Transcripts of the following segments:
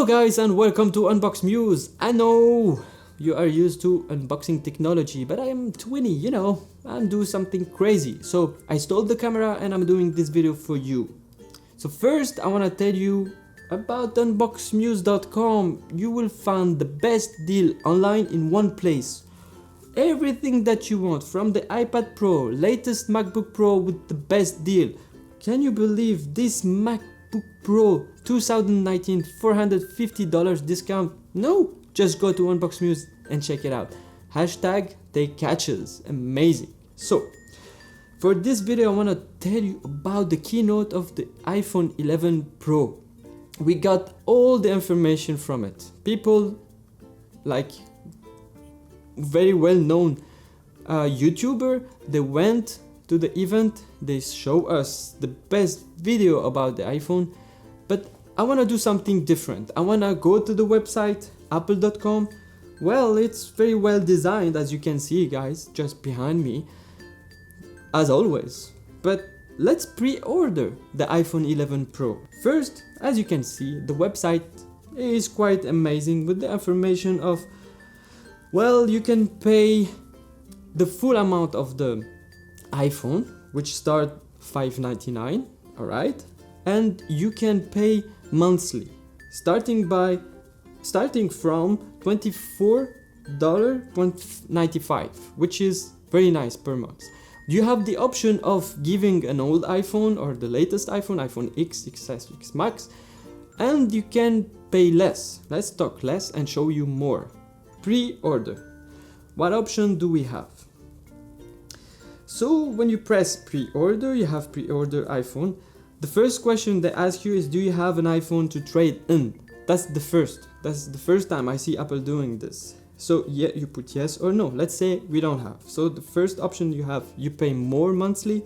Hello guys and welcome to unboxmuse. I know you are used to unboxing technology, but I am 20, I'm doing something crazy. So I stole the camera and I'm doing this video for you. So first I want to tell you about unboxmuse.com. You will find the best deal online in one place. Everything that you want, from the iPad Pro, latest MacBook Pro with the best deal. Can you believe this MacBook Pro 2019 $450 discount? No, just go to unboxmuse and check it out. Hashtag techcatches. Amazing. So for this video I want to tell you about the keynote of the iPhone 11 Pro. We got all the information from it. People like very well known YouTuber, they went to the event, they show us the best video about the iPhone, but I want to do something different. I want to go to the website apple.com. Well, it's very well designed, as you can see guys, just behind me, as always. But let's pre-order the iPhone 11 Pro. First, as you can see, the website is quite amazing with the information of, well, you can pay the full amount of the iPhone, which start $599, alright, and you can pay monthly, starting from $24.95, which is very nice per month. You have the option of giving an old iPhone or the latest iPhone, iPhone X, XS, X Max, and you can pay less. Let's talk less and show you more. Pre-order. What option do we have? So when you press pre-order, you have pre-order iPhone. The first question they ask you is, do you have an iPhone to trade in? That's the first time I see Apple doing this. So yeah, you put yes or no. Let's say we don't have. So the first option you have, you pay more monthly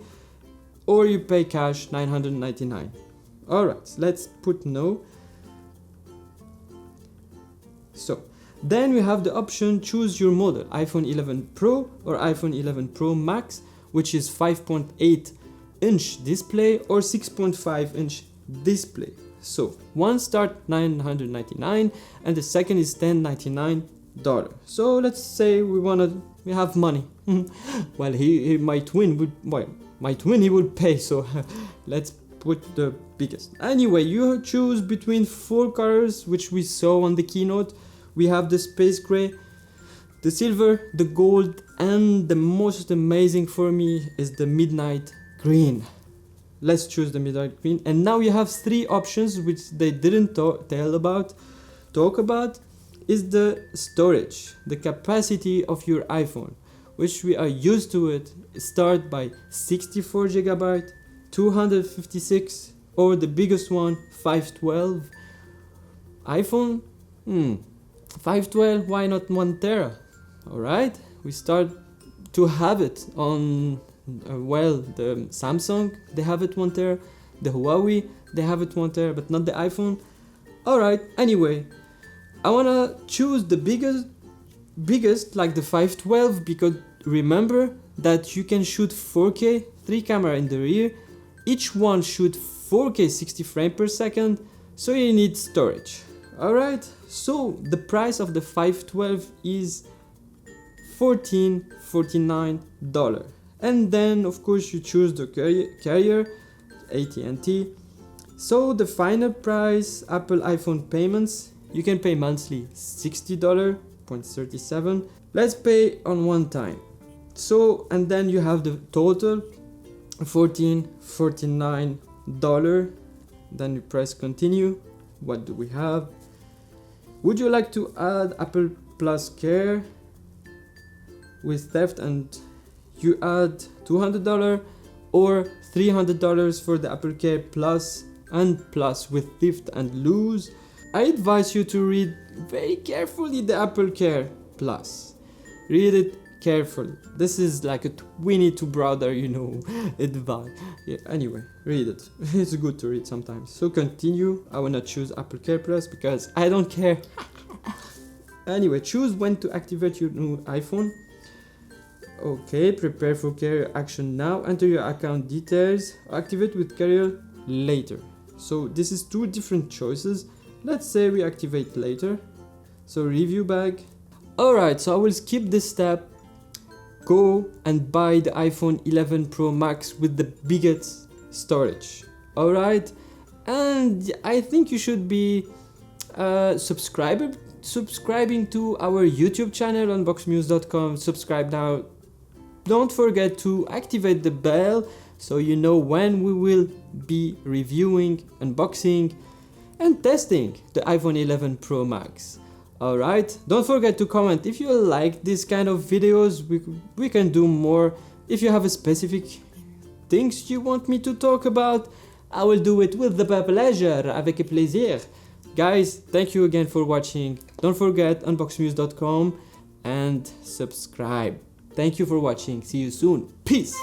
or you pay cash $999. Alright, let's put no. So then we have the option choose your model, iPhone 11 Pro or iPhone 11 Pro Max, which is 5.8 inch display or 6.5 inch display. So one start $999 and the second is $1099. So let's say we have money. Well, my twin he will pay, so let's put the biggest. Anyway, you choose between 4 colors which we saw on the keynote. We have the space gray, the silver, the gold, and the most amazing for me is the midnight green. Let's choose the midnight green. And now you have 3 options which they didn't talk about, is the storage, the capacity of your iPhone, which we are used to it. Start by 64 GB, 256, or the biggest one, 512. iPhone, 512, why not 1 tera? Alright, we start to have it on, the Samsung, they have it 1 tera, the Huawei, they have it 1 tera, but not the iPhone. Alright, anyway, I wanna choose the biggest like the 512, because remember that you can shoot 4K, 3 camera in the rear, each one shoot 4K 60 frames per second, so you need storage. Alright, so the price of the 512 is $14.49, and then of course you choose the carrier, AT&T. So the final price, Apple iPhone payments, you can pay monthly $60.37. Let's pay on one time. So, and then you have the total $14.49. Then you press continue. What do we have? Would you like to add Apple Plus Care with theft, and you add $200 or $300 for the Apple Care Plus and Plus with theft and lose? I advise you to read very carefully the Apple Care Plus. Read it carefully. This is like a 22 brother, advice. Yeah, anyway, read it. It's good to read sometimes. So continue. I wanna choose Apple Care Plus because I don't care. Anyway, choose when to activate your new iPhone. Okay, prepare for carrier action now. Enter your account details. Activate with carrier later. So this is 2 different choices. let's say we activate later. So review bag. Alright, so I will skip this step. Go and buy the iPhone 11 Pro Max with the biggest storage. Alright, and I think you should be subscribing to our YouTube channel unboxmuse.com. Subscribe now. Don't forget to activate the bell so you know when we will be reviewing, unboxing and testing the iPhone 11 Pro Max. Alright, don't forget to comment if you like this kind of videos. We can do more. If you have a specific things you want me to talk about, I will do it with the pleasure, avec plaisir. Guys, thank you again for watching. Don't forget unboxmuse.com and subscribe. Thank you for watching. See you soon. Peace.